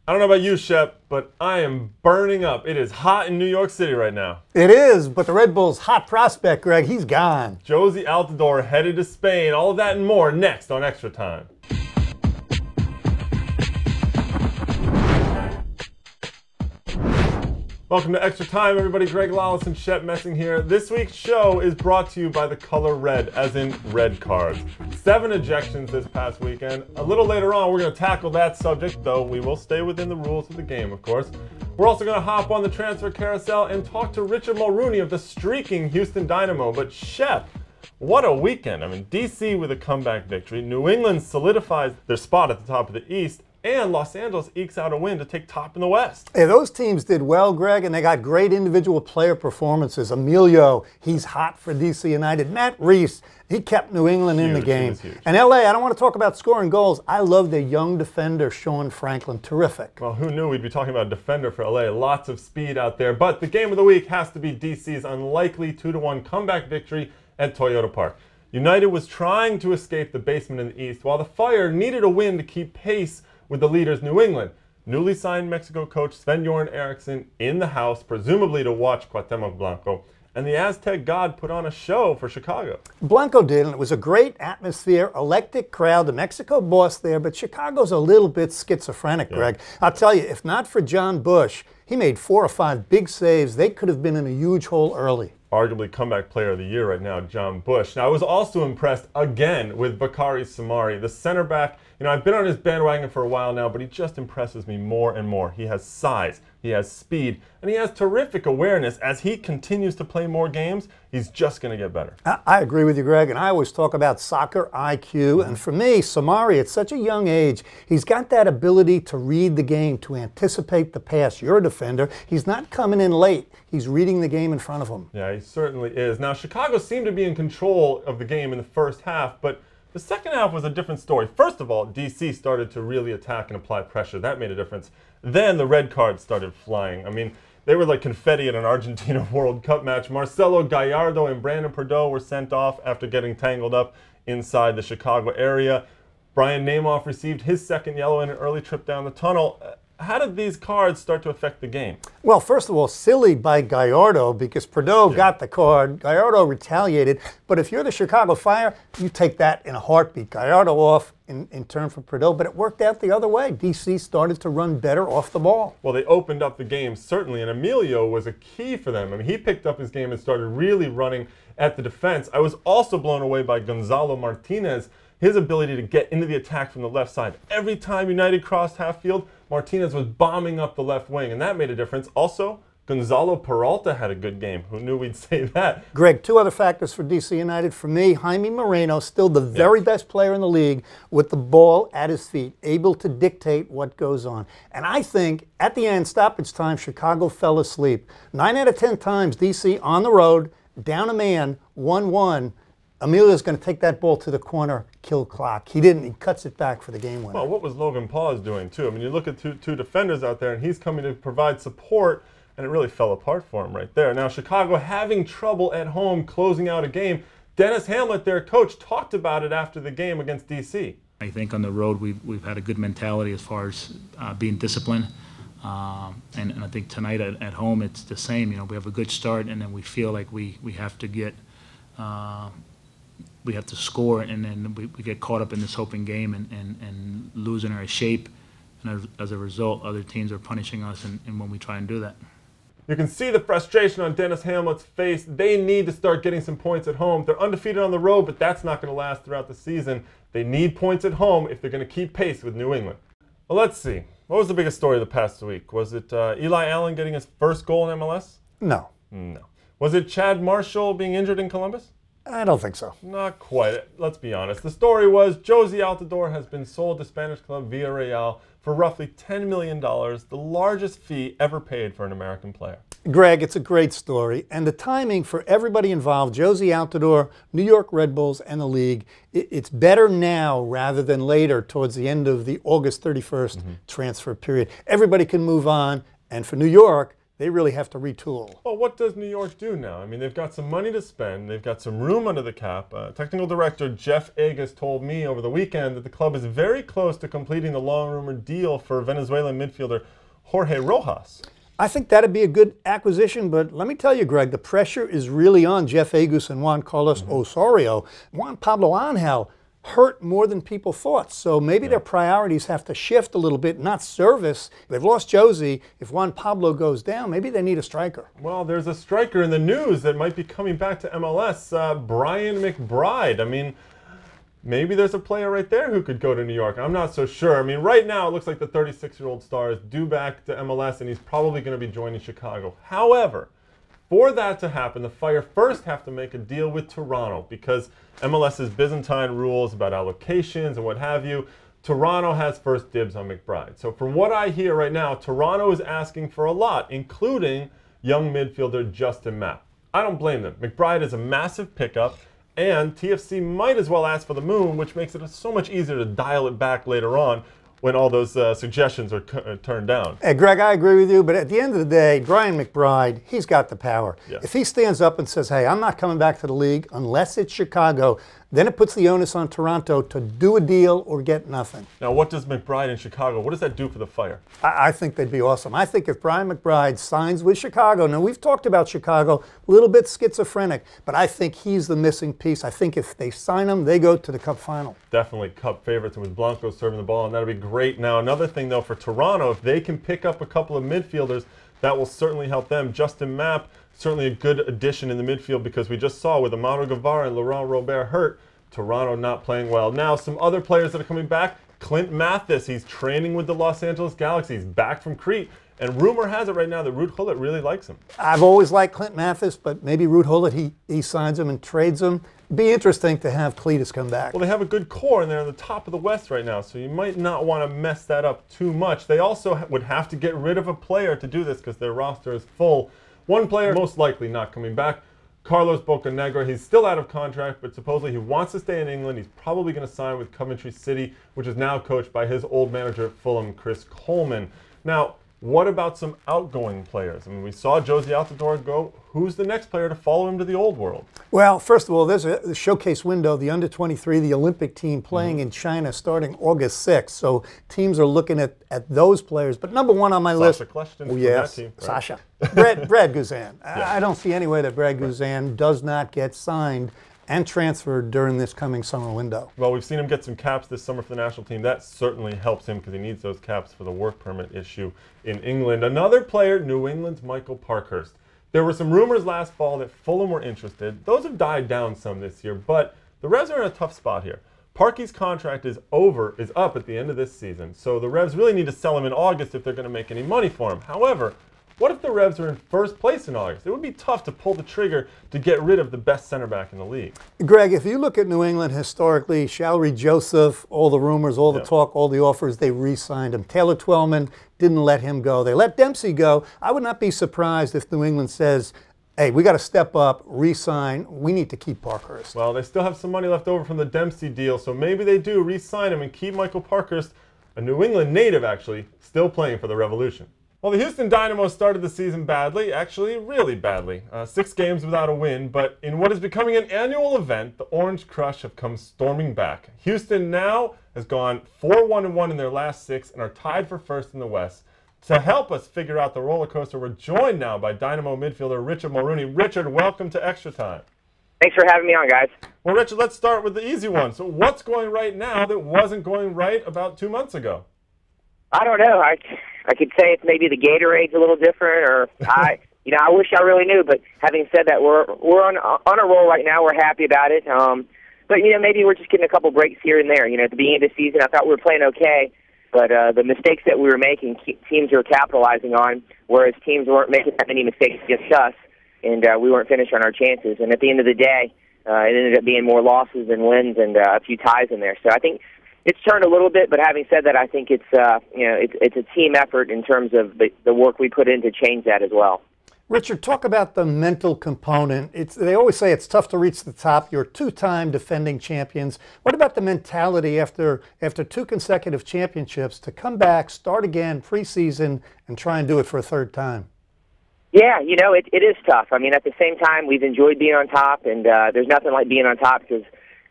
I don't know about you, Shep, but I am burning up. It is hot in New York City right now. It is, but the Red Bulls' hot prospect, Greg, he's gone. JOZY Altidore headed to Spain. All of that and more next on Extra Time. Welcome to Extra Time, everybody. Greg, LALAS, and Shep Messing here. This week's show is brought to you by the color red, as in red cards. 7 ejections this past weekend. A little later on, we're going to tackle that subject, though we will stay within the rules of the game, of course. We're also going to hop on the transfer carousel and talk to Richard Mulrooney of the streaking Houston Dynamo. But Shep, what a weekend. I mean, DC with a comeback victory. New England solidifies their spot at the top of the East. And Los Angeles ekes out a win to take top in the West. Hey, those teams did well, Greg, and they got great individual player performances. Emilio, he's hot for DC United. Matt Reese, he kept New England in the game. And LA, I don't want to talk about scoring goals. I love their young defender, Sean Franklin. Terrific. Well, who knew we'd be talking about a defender for LA. Lots of speed out there. But the game of the week has to be DC's unlikely 2-1 comeback victory at Toyota Park. United was trying to escape the basement in the East, while the Fire needed a win to keep pace with the leaders New England. Newly signed Mexico coach SVEN-GORAN ERIKSSON in the house, presumably to watch Cuauhtemoc Blanco, and the Aztec God put on a show for Chicago. Blanco did, and it was a great atmosphere, electric crowd, the Mexico boss there, but Chicago's a little bit schizophrenic, Greg. I'll tell you, if not for JON BUSCH, he made 4 or 5 big saves. They could have been in a huge hole early. Arguably comeback player of the year right now, JON BUSCH. Now, I was also impressed again with Bakary Soumaré, the center back. You know, I've been on his bandwagon for a while now, but he just impresses me more and more. He has size, he has speed, and he has terrific awareness. As he continues to play more games, he's just going to get better. I agree with you, Greg, and I always talk about soccer IQ. And for me, Soumaré, at such a young age, he's got that ability to read the game, to anticipate the pass. You're a defender. He's not coming in late. He's reading the game in front of him. Yeah, he certainly is. Now, Chicago seemed to be in control of the game in the first half, but the second half was a different story. First of all, DC started to really attack and apply pressure. That made a difference. Then the red cards started flying. I mean, they were like confetti at an Argentina World Cup match. Marcelo Gallardo and Brandon Perdeau were sent off after getting tangled up inside the Chicago area. Brian Namoff received his second yellow in an early trip down the tunnel. How did these cards start to affect the game? Well, first of all, silly by Gallardo because Perdeau got the card. Gallardo retaliated. But if you're the Chicago Fire, you take that in a heartbeat. Gallardo off in turn for Perdeau, but it worked out the other way. DC started to run better off the ball. Well, they opened up the game, certainly, and Emilio was a key for them. I mean, he picked up his game and started really running at the defense. I was also blown away by Gonzalo Martinez, his ability to get into the attack from the left side. Every time United crossed half field, Martinez was bombing up the left wing, and that made a difference. Also, Gonzalo Peralta had a good game. Who knew we'd say that? Greg, 2 other factors for DC United. For me, JAIME MORENO, still the very best player in the league with the ball at his feet, able to dictate what goes on. And I think at the end, stoppage time, Chicago fell asleep. 9 out of 10 times, DC on the road, down a man, 1-1. Emilio's going to take that ball to the corner, kill clock. He didn't. He cuts it back for the game winner. Well, what was Logan Paul's doing, too? I mean, you look at two defenders out there, and he's coming to provide support, and it really fell apart for him right there. Now, Chicago having trouble at home closing out a game. Dennis Hamlet, their coach, talked about it after the game against D.C. I think on the road we've had a good mentality as far as being disciplined. And I think tonight at home it's the same. You know, we have a good start, and then we feel like we have to get we have to score, and then we get caught up in this open game and losing our shape. And as a result, other teams are punishing us and when we try and do that. You can see the frustration on Dennis Hamlet's face. They need to start getting some points at home. They're undefeated on the road, but that's not going to last throughout the season. They need points at home if they're going to keep pace with New England. Well, let's see. What was the biggest story of the past week? Was it Eli Allen getting his first goal in MLS? No. No. Was it Chad Marshall being injured in Columbus? I don't think so. Not quite. Let's be honest. The story was JOZY Altidore has been sold to Spanish club Villarreal for roughly $10 million, the largest fee ever paid for an American player. Greg, it's a great story, and the timing for everybody involved, JOZY Altidore, New York Red Bulls, and the league, it's better now rather than later towards the end of the August 31st transfer period. Everybody can move on, and for New York, they really have to retool. Well, what does New York do now? I mean, they've got some money to spend. They've got some room under the cap. Technical director Jeff Agus told me over the weekend that the club is very close to completing the long-rumored deal for Venezuelan midfielder Jorge Rojas. I think that'd be a good acquisition, but let me tell you, Greg, the pressure is really on Jeff Agus and Juan Carlos Osorio. Juan Pablo Angel hurt more than people thought, so maybe their priorities have to shift a little bit, not service. They've lost Jozy. If Juan Pablo goes down, maybe they need a striker. Well, there's a striker in the news that might be coming back to MLS, Brian McBride. I mean, maybe there's a player right there who could go to New York. I'm not so sure. I mean, right now it looks like the 36-year-old star is due back to MLS, and he's probably going to be joining Chicago. However, for that to happen, the Fire first have to make a deal with Toronto because MLS's Byzantine rules about allocations and what have you, Toronto has first dibs on McBride. So from what I hear right now, Toronto is asking for a lot, including young midfielder Justin Mapp. I don't blame them. McBride is a massive pickup, and TFC might as well ask for the moon, which makes it so much easier to dial it back later on when all those suggestions are turned down. Hey, Greg, I agree with you, but at the end of the day, Brian McBride, he's got the power. Yeah. If he stands up and says, hey, I'm not coming back to the league unless it's Chicago, then it puts the onus on Toronto to do a deal or get nothing. Now, what does McBride in Chicago, what does that do for the Fire? I think they'd be awesome. I think if Brian McBride signs with Chicago, now we've talked about Chicago, a little bit schizophrenic, but I think he's the missing piece. I think if they sign him, they go to the Cup final. Definitely Cup favorites, and with Blanco serving the ball, and that'll be great. Now, another thing, though, for Toronto, if they can pick up a couple of midfielders, that will certainly help them. Justin Mapp, certainly a good addition in the midfield because we just saw with Amado Guevara and Laurent Robert hurt, Toronto not playing well. Now, some other players that are coming back, CLINT MATHIS, he's training with the Los Angeles Galaxy. He's back from Crete. And rumor has it right now that Ruud Gullit really likes him. I've always liked CLINT MATHIS, but maybe Ruud Gullit, he signs him and trades him. It'd be interesting to have Cletus come back. Well, they have a good core, and they're on the top of the West right now, so you might not want to mess that up too much. They also would have to get rid of a player to do this because their roster is full. One player most likely not coming back, Carlos Bocanegra. He's still out of contract, but supposedly he wants to stay in England. He's probably going to sign with Coventry City, which is now coached by his old manager at Fulham, Chris Coleman. Now, what about some outgoing players? I mean, we saw JOZY Altidore go. Who's the next player to follow him to the old world? Well, first of all, there's a showcase window, the under-23, the Olympic team playing in China starting August 6th. So teams are looking at those players. But number one on my list, yes, that team, right? Sasha. Brad Guzan. Yeah. I don't see any way that Brad Guzan does not get signed and transferred during this coming summer window. Well, we've seen him get some caps this summer for the national team. That certainly helps him because he needs those caps for the work permit issue in England. Another player, New England's Michael Parkhurst. There were some rumors last fall that Fulham were interested. Those have died down some this year, but the Revs are in a tough spot here. Parky's contract is up at the end of this season, so the Revs really need to sell him in August if they're going to make any money for him. However, what if the Revs are in first place in August? It would be tough to pull the trigger to get rid of the best center back in the league. Greg, if you look at New England historically, Shalrie Joseph, all the rumors, all the talk, all the offers, they re-signed him. Taylor Twellman didn't let him go. They let Dempsey go. I would not be surprised if New England says, hey, we got to step up, re-sign. We need to keep Parkhurst. Well, they still have some money left over from the Dempsey deal, so maybe they do re-sign him and keep Michael Parkhurst, a New England native actually, still playing for the Revolution. Well, the Houston Dynamo started the season badly, actually really badly. 6 games without a win, but in what is becoming an annual event, the Orange Crush have come storming back. Houston now has gone 4-1-1 in their last 6 and are tied for first in the West. To help us figure out the roller coaster, we're joined now by Dynamo midfielder Richard Mulrooney. Richard, welcome to Extra Time. Thanks for having me on, guys. Well, Richard, let's start with the easy one. So what's going right now that wasn't going right about 2 months ago? I don't know. I could say it's maybe the Gatorade's a little different, or I wish I really knew. But having said that, we're on a roll right now. We're happy about it. But maybe we're just getting a couple breaks here and there. At the beginning of the season, I thought we were playing okay, but the mistakes that we were making, teams were capitalizing on, whereas teams weren't making that many mistakes against us, and we weren't finishing our chances. And at the end of the day, it ended up being more losses than wins, and a few ties in there. So I think it's turned a little bit, but having said that, I think it's a team effort in terms of the work we put in to change that as well. Richard, talk about the mental component. They always say it's tough to reach the top. You're 2-time defending champions. What about the mentality after 2 consecutive championships to come back, start again preseason, and try and do it for a 3rd time? Yeah, you know, it is tough. I mean, at the same time, we've enjoyed being on top, and there's nothing like being on top because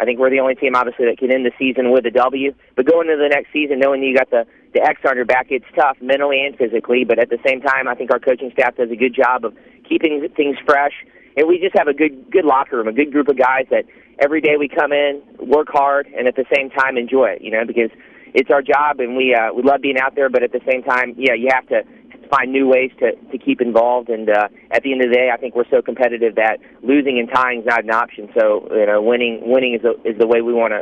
I think we're the only team, obviously, that can end the season with a W. But going into the next season, knowing you got the X on your back, it's tough mentally and physically. But at the same time, I think our coaching staff does a good job of keeping things fresh. And we just have a good locker room, a good group of guys that every day we come in, work hard, and at the same time enjoy it, you know, because it's our job, and we love being out there. But at the same time, yeah, you have to find new ways to keep involved, and at the end of the day, I think we're so competitive that losing and tying is not an option. So, you know, winning is the way we want to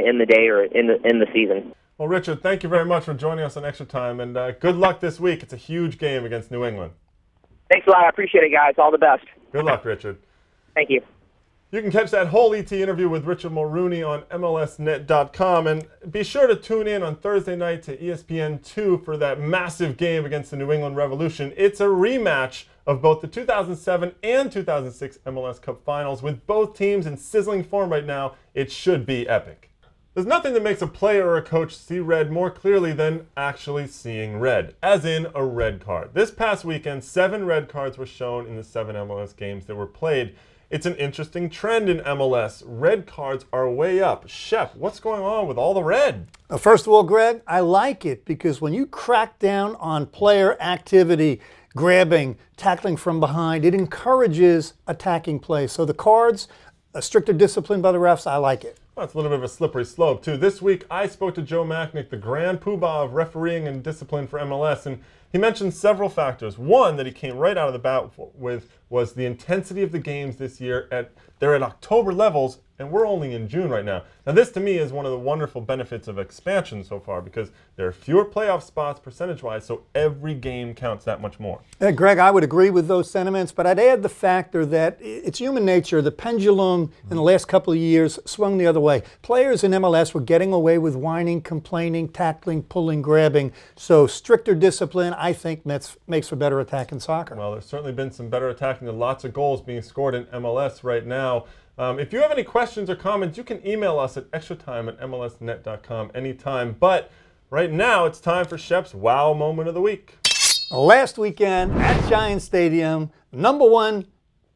end the day or end the season. Well, Richard, thank you very much for joining us on Extra Time, and good luck this week. It's a huge game against New England. Thanks a lot. I appreciate it, guys. All the best. Good luck, Richard. Thank you. You can catch that whole ET interview with Richard Mulrooney on MLSnet.com, and be sure to tune in on Thursday night to ESPN2 for that massive game against the New England Revolution. It's a rematch of both the 2007 and 2006 MLS Cup Finals, with both teams in sizzling form right now. It should be epic. There's nothing that makes a player or a coach see red more clearly than actually seeing red, as in a red card. This past weekend, 7 red cards were shown in the 7 MLS games that were played. It's an interesting trend in MLS. Red cards are way up. Shep, what's going on with all the red? First of all, Greg, I like it because when you crack down on player activity, grabbing, tackling from behind, it encourages attacking play. So the cards, a stricter discipline by the refs, I like it. Well, it's a little bit of a slippery slope, too. This week, I spoke to Joe Machnick, the grand poobah of refereeing and discipline for MLS, and he mentioned several factors. One that he came right out of the bat with was the intensity of the games this year. They're at October levels, and we're only in June right now. Now, this to me is one of the wonderful benefits of expansion so far, because there are fewer playoff spots percentage-wise, so every game counts that much more. Greg, I would agree with those sentiments, but I'd add the factor that it's human nature. The pendulum in the last couple of years swung the other way. Players in MLS were getting away with whining, complaining, tackling, pulling, grabbing. So stricter discipline, I think, makes for better attack in soccer. Well, there's certainly been some better attacking and lots of goals being scored in MLS right now. If you have any questions or comments, you can email us at extratime@mlsnet.com anytime. But right now, it's time for Shep's Wow Moment of the Week. Last weekend at Giant Stadium, #1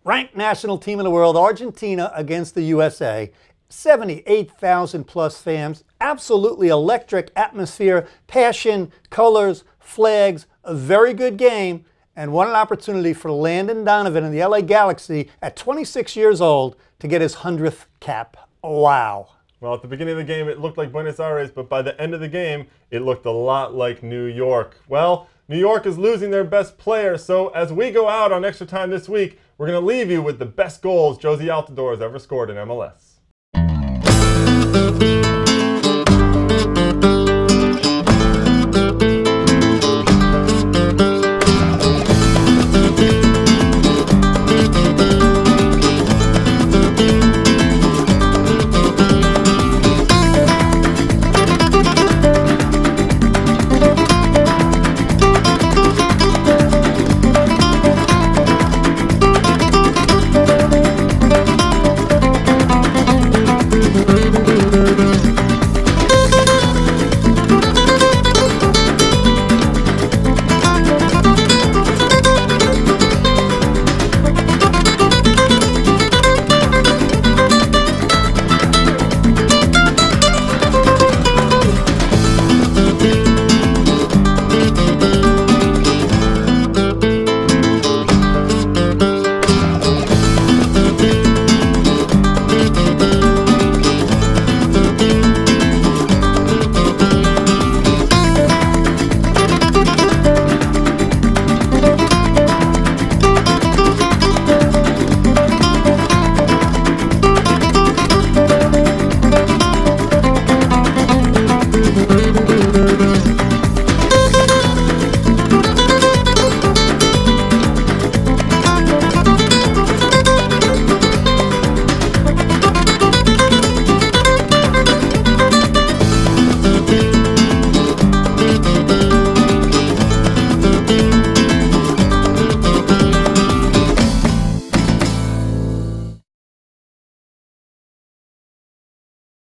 ranked national team in the world, Argentina against the USA. 78,000 plus fans, absolutely electric atmosphere, passion, colors, flags, a very good game, and what an opportunity for Landon Donovan in the LA Galaxy at 26 years old to get his 100th cap. Wow. Well, at the beginning of the game, it looked like Buenos Aires, but by the end of the game, it looked a lot like New York. Well, New York is losing their best player, so as we go out on Extra Time this week, we're going to leave you with the best goals JOZY Altidore has ever scored in MLS.